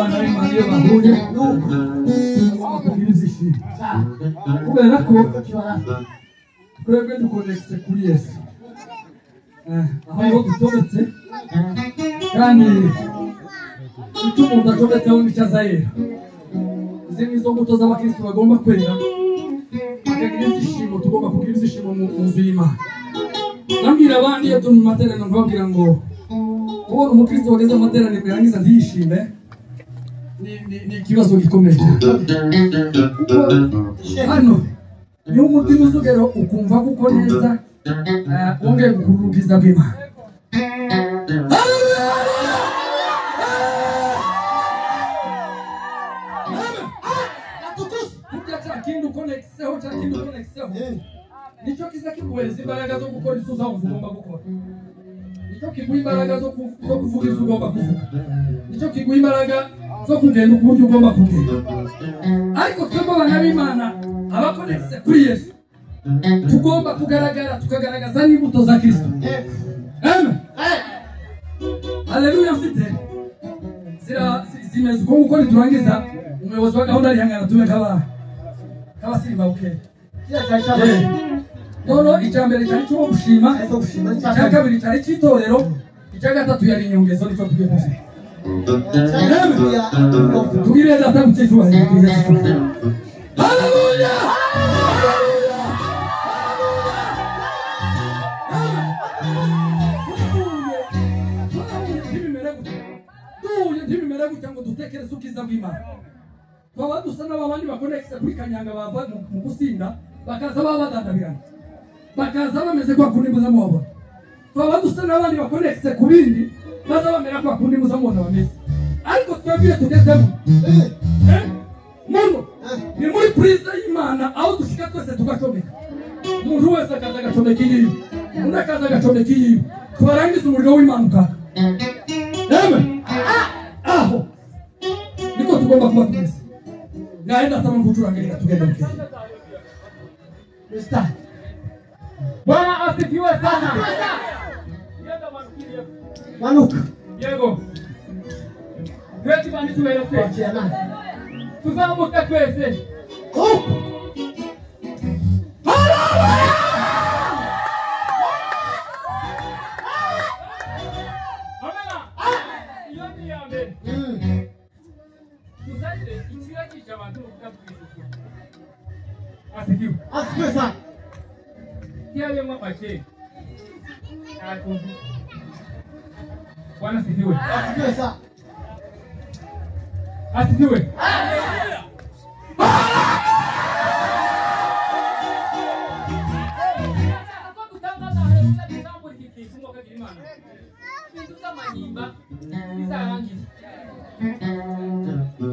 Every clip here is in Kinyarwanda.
n'abana b'Imana bahuye n'ubwizishimo kubera ko twebwe dukonekise kuri Yesu aho dutobetse kandi icyo umuntu atobetseho nicyo azahera. Izi ni zo mbuto z'abakristo bagomba kwera bakagira izishimo, tugomba kugira izishimo mu nzu y'Imana. Nambwira abandi iyo turi mu materaniro mbabwira ngo ubona umukristo wageze mu materaniro yarangiza ntiyishime ni ikibazo gikomeye. Hano niyo umutima uzugero ukumva kuko neza wongeye gukurura ubwiza bw'Imana. Kindu konexeho nicyo kiza kiguhereza imbaraga zo gukora icyo ugomba gukora. Nicyo kiguha imbaraga zo kuvuga icyo ugomba kuvuga. Nicyo kiguha imbaraga zo kugenda uburyo ugomba kugenda. Ariko twebwe abana b'Imana abakonekise kuri Yesu tugomba kugaragara, tukagaragaza n'imbuto za Kristo. Amen. Haleluya. Mfite zimeze uko gukora turangiza umuyobozi wa gahunda arihangana tume kabasirimba ukeye. Nono icyambere cyari cyo gushima, icya kabiri cyari cy'itorero, icya gatatu yari inyongezo nicyo tugiye kuvuga. Tugire data mutsefu. Haleluya. Ntibimera gutya ngo dutekereze ubwiza bw'Imana. Twaba dusa n'abandi bakonekise kuri kanyanga bava mu gusinda bakaza baba badandabirana, bakaza bameze kwa kundi muza mubabona. Twaba dusa n'abandi bakonekise ku bindi baza bamera kwa kundi muza mubona bameze. Ariko twebwe tugezemo muno ni muri purize y'Imana aho dushika twese tugacomeka. Umuntu wese akaza agacomeka iyiwe, undi akaza agacomeka iyiwe, twarangiza umuriro w'Imana ukaka. Amen. Aho niko tugomba kuba tumeze. Naenda kama kuturangalia tugenda mke. Mstari. Bwana asifiwe sana. Yenda manuka. Yego. Tweti bani tuwelekea. Tuzamuka twese. Asifiwe. Asifiwe sana. Kiale mwapache. Bwana asifiwe. Asifiwe sana. Asifiwe. Haleluya.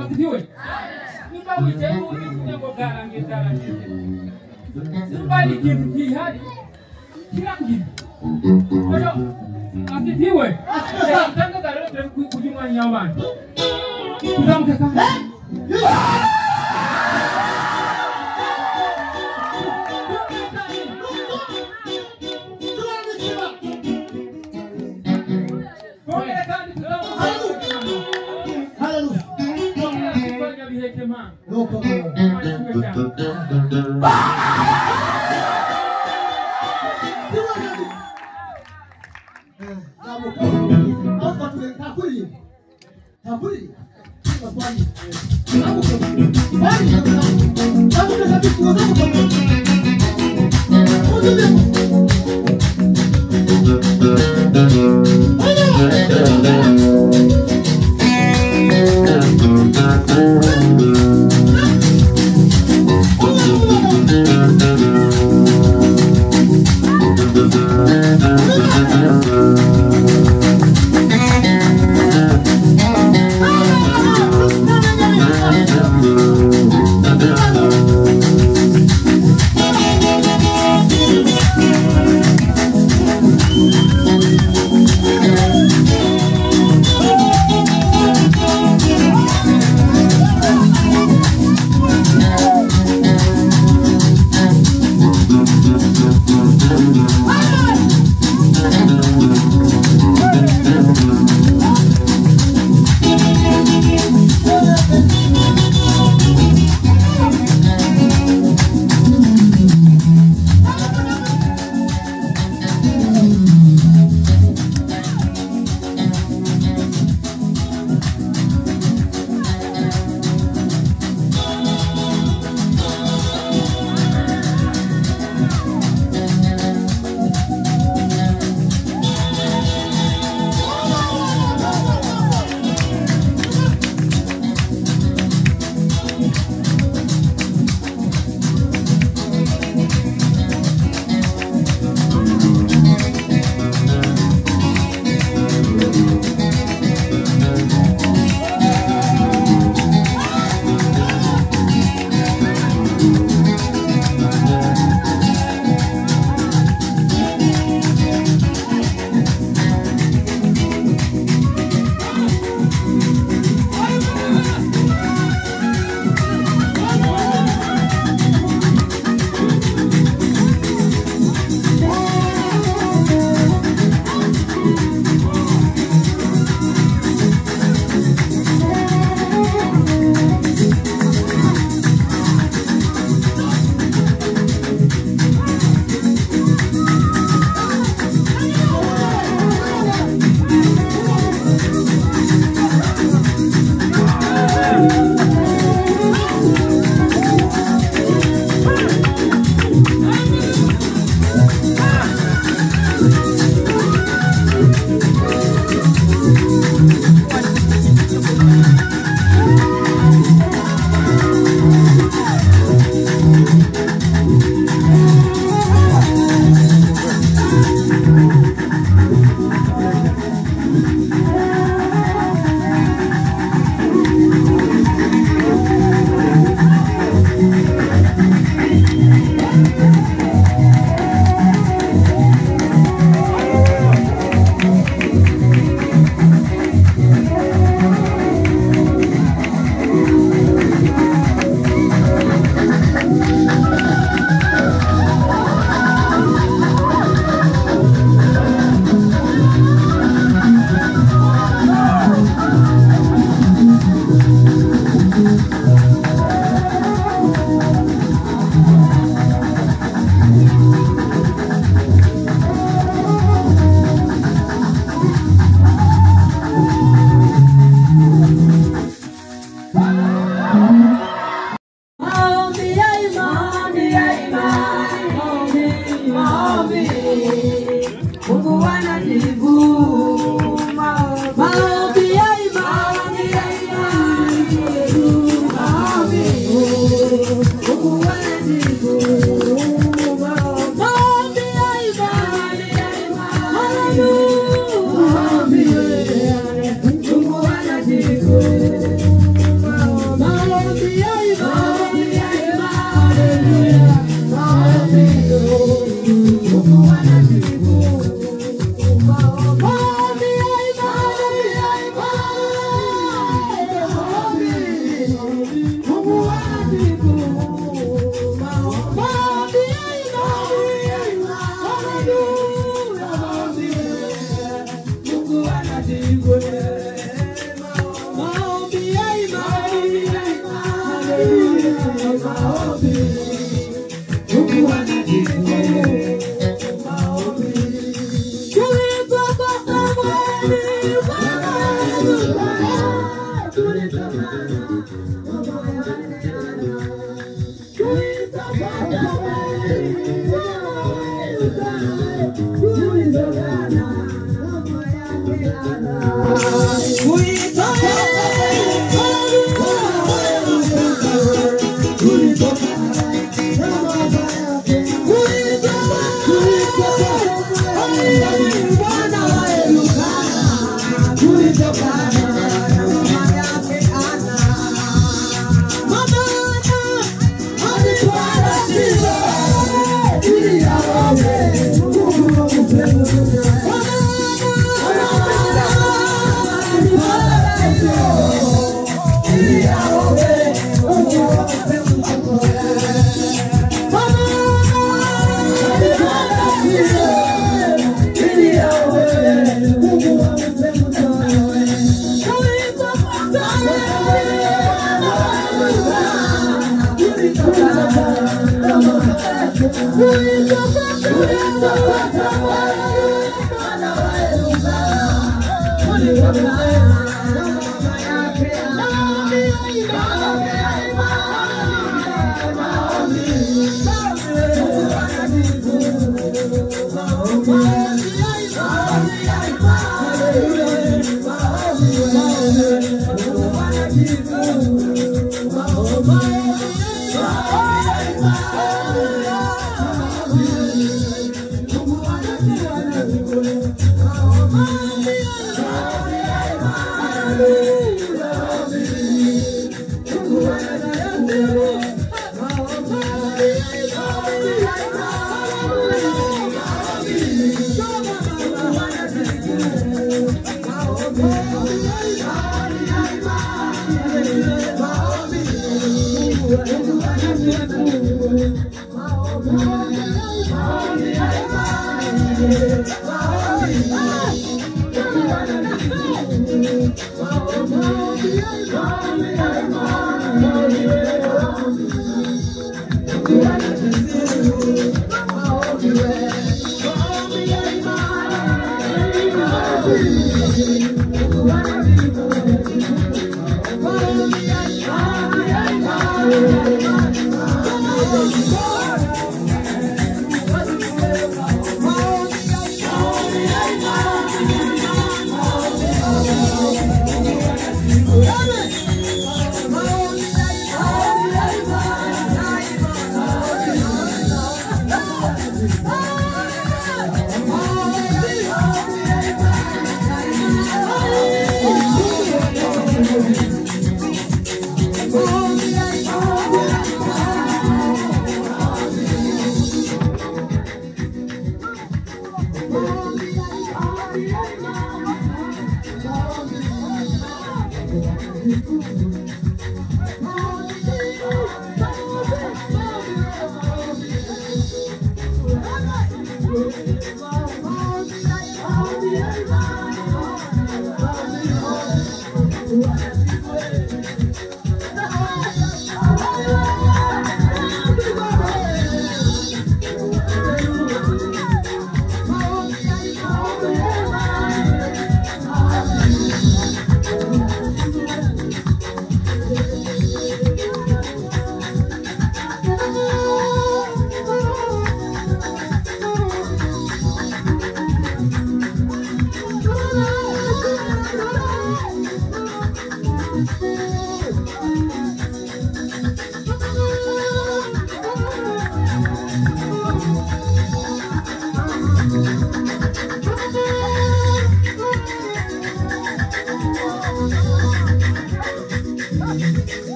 Asifiwe. Niba wicaye uri kunyago garangiza. Somebody give jihad. Kirangi. Ojo. Asifiwe. Tanga daro kujuma nyawan. Kuzamuka kama. No problem.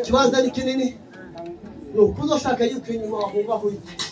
Ikibazo kinini no kuzoshaka yuko inyuma ahubwo aho iki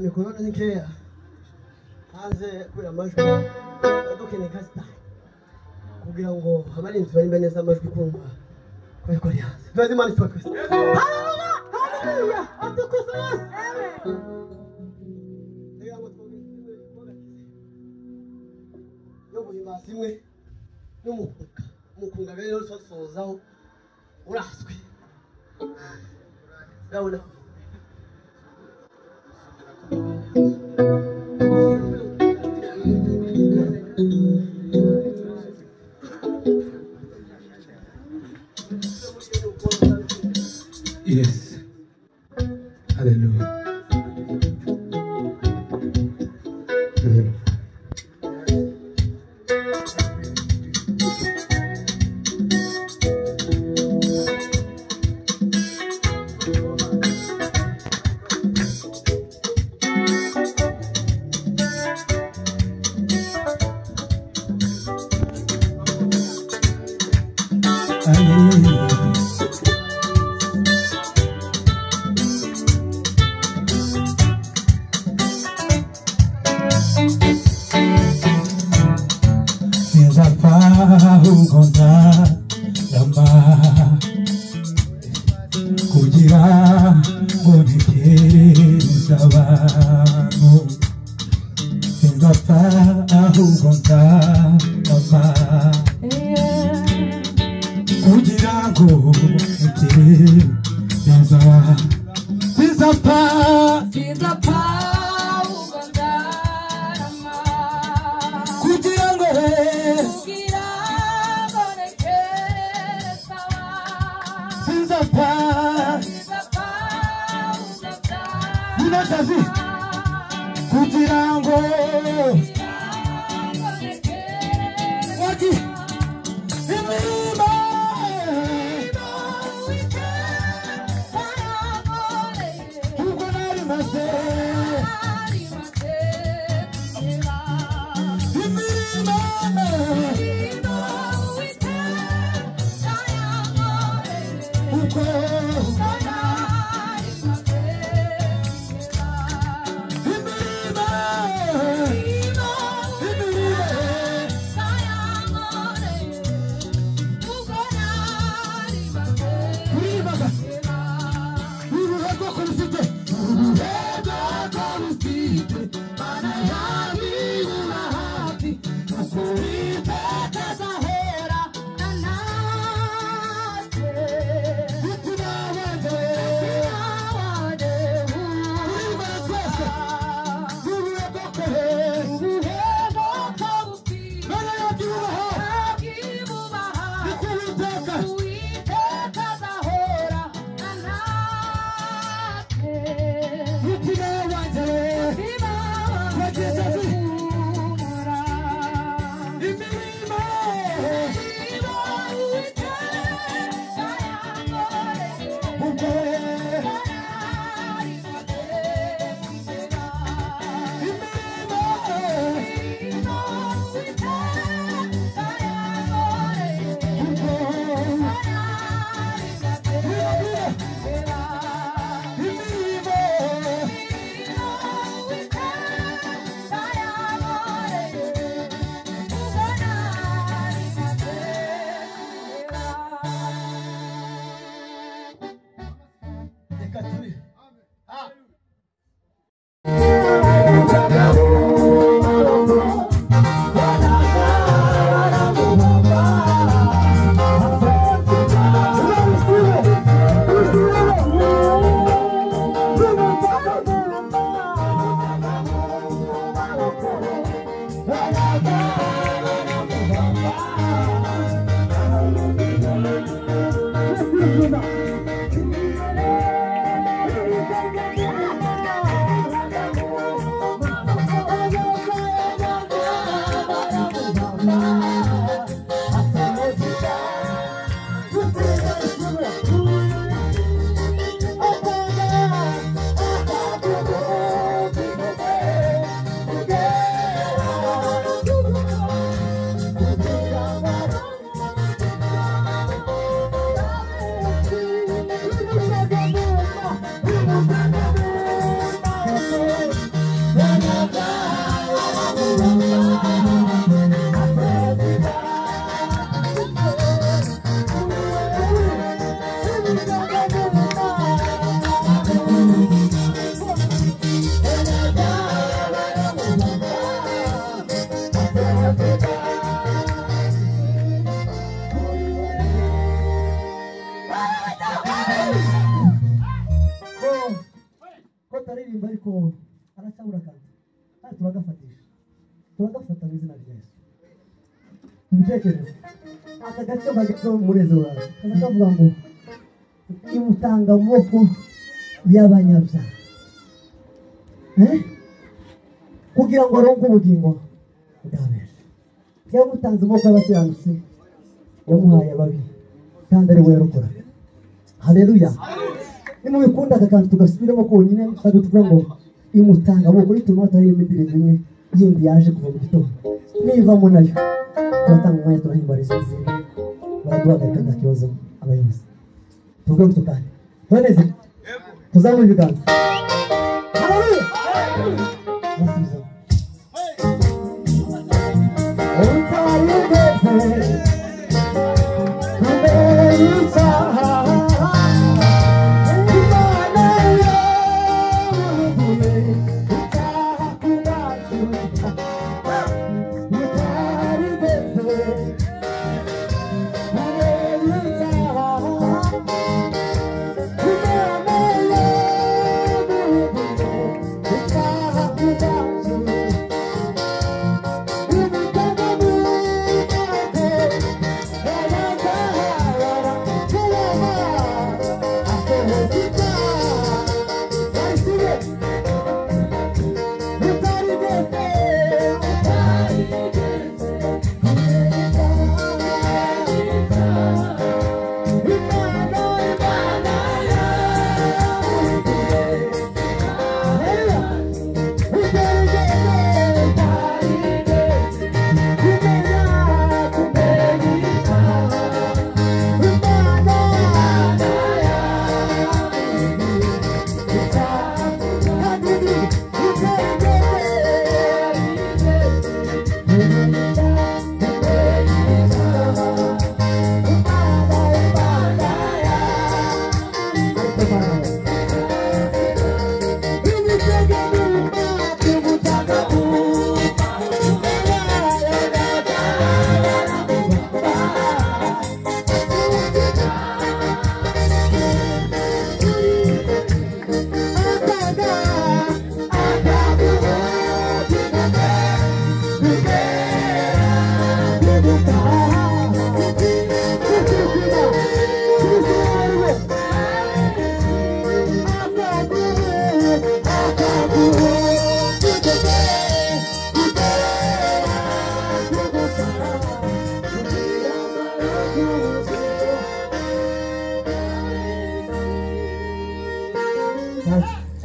Mikoro nikeya hanze kuri amajwi adukeneye kasita kugira ngo abarinzi bari neza amajwi kumva ko ari hanze tuzi mani twese haleluya haleluya atukuze Yesu ngo twongere yo buhimbaza imwe n'umukunga rero sosozaho uraswe gabona Yes. Hallelujah. Kugira ngo ntekereze abantu sinzapfa ahubwo nzapfa kugira ngo ntekereze abantu sinzapfa ahubwo nzarama kugira ngo kugira ngo waki imirimo ubwo nari maze imirimo ubwo Akagace bageze mureze wawe akavuga ngo imutanga moko y'abanyabya kugira ngo aronke ubugingo bwabera yamutanze moko y'abakiranutsi yamuhaye ababi kandi ari we yarokora haleluya nimubikunda kandi tugasubiramo konyine kandi tuvuga ngo imutanga moko bituma atari indirimbo imwe yindi yaje kuva mu gitondo nivamo nayo turatanga umwanya turahimbariza izindi baraduhagarika nta kibazo abayobozi tuvuge gutyo kandi tubaneze tuzamure ibiganza haleluya basubiza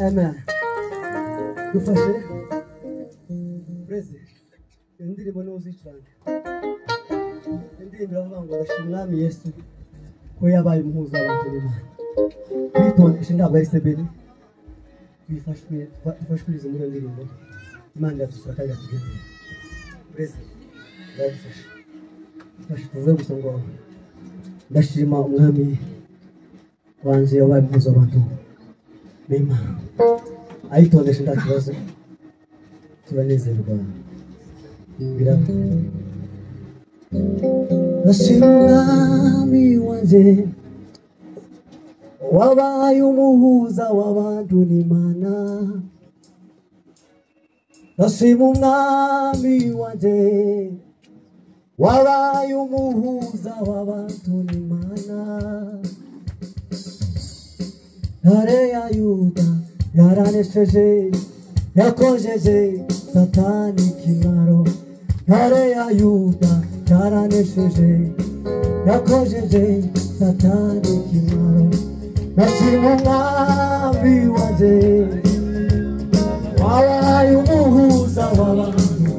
Amen. Dufashe Breze indirimbo n'uzicuranga indirimbo iravuga ngo ndashima Umwami Yesu ko yabaye umuhuza w'abantu n'Imana twitondeshe inama ya Isebeli twifashwirize muri iyo ndirimbo Imana iradusura kandi iratugezera Breze ndagufasha dufashe tuvuge gusa ngo ndashima Umwami wanje yabaye umuhuza w'abantu n'Imana ayitondeshe nta kibazo turanezerwa ndashima Umwami wanje wabaye umuhuza w'abantu n'Imana ndashima Umwami wanje wabaye umuhuza w'abantu n'Imana ntare ya Yuda yaranesheje yakojeje Satani kimaro ntare ya Yuda yaranesheje yakojeje Satani kimaro ndashima Umwami wanje wabaye umuhuza w'abantu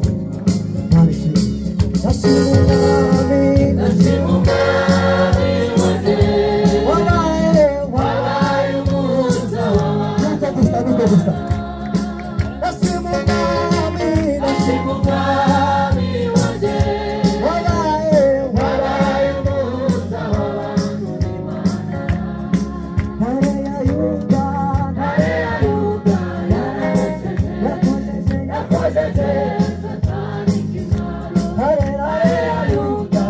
ndashima Umwami ndashima Umwami wanje wabaye umuhuza w'abantu ndashima Umwami wanje wabaye umuhuza w'abantu n'Imana ntare ya Yuda yakojeje Satani kimaro ntare ya Yuda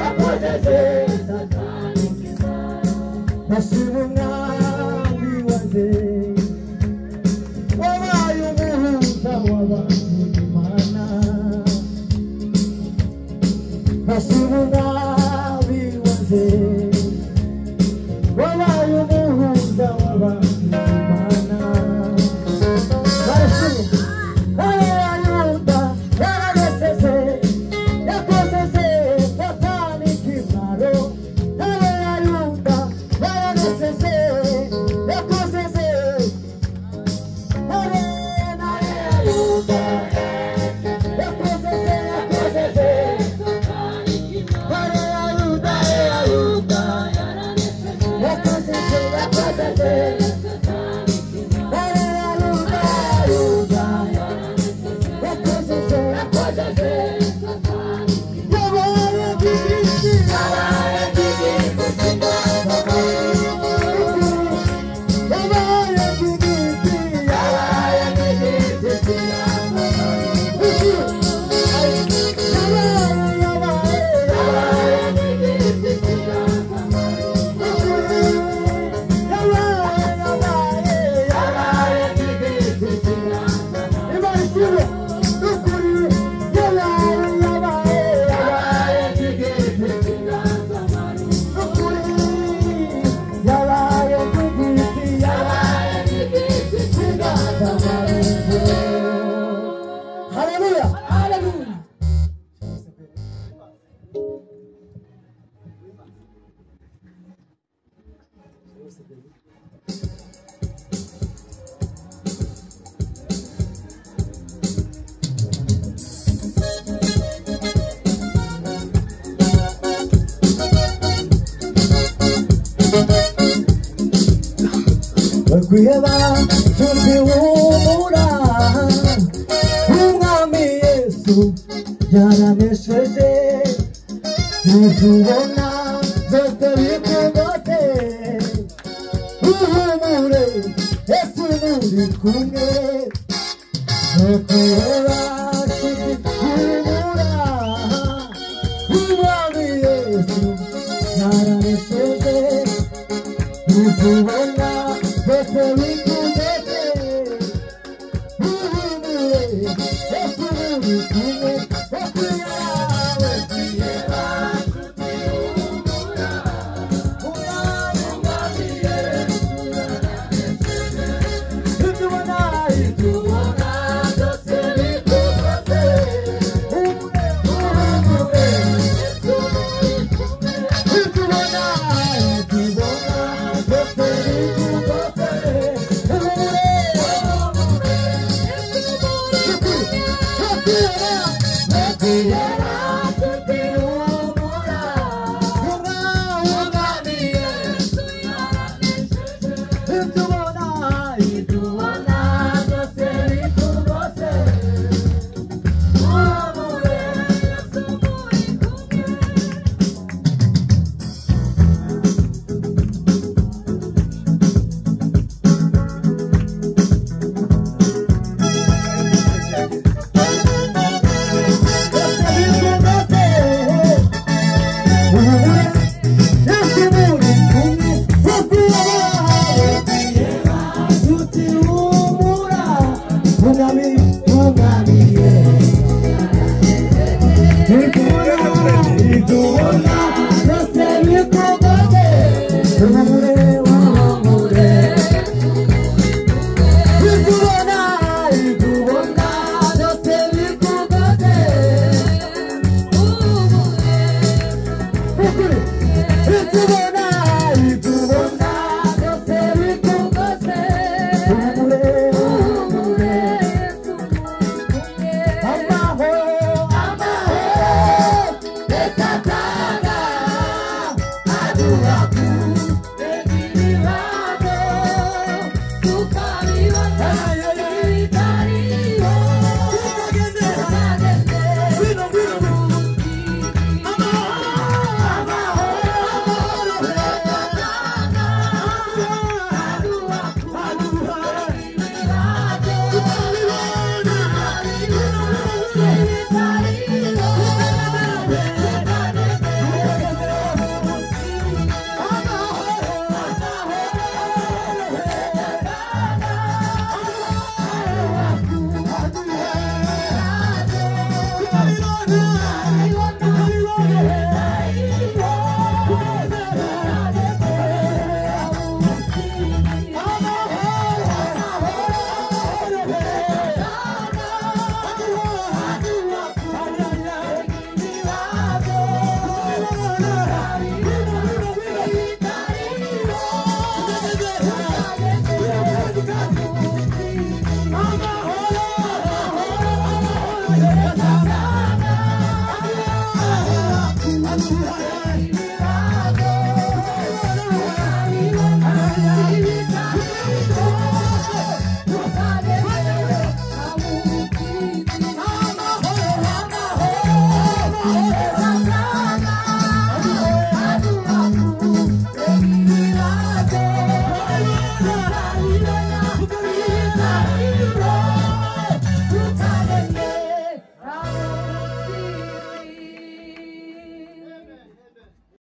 yakojeje Satani ndashima Umwami wanje wabaye umuhuza w'abantu n'Imana ndashima Umwami wanje wabaye umuhuza w'abantu n'Imana ntare ya Yuda yaranesheje yakojeje Satani kimaro ntare ya Yuda yaranesheje yakojeje ntare ya Yuda yakojeje Satani kimaro ntare ya Yuda yakojeje Satani kimaro kwiheba tuzihumura Umwami Yesu yaranesheje ntitubona zose bikugose uhumure Yesu muri kumwe no kwiheba tuzihumura umwami Yesu yaranesheje utubona byose bikugeze uhumure Yesu uri kumwe Yesu yawe tiyera tutihumura umwami Yesu yaranesheje utubona byose bikugeze uhumure Yesu uri kumwe utubona byose Umwami Yesu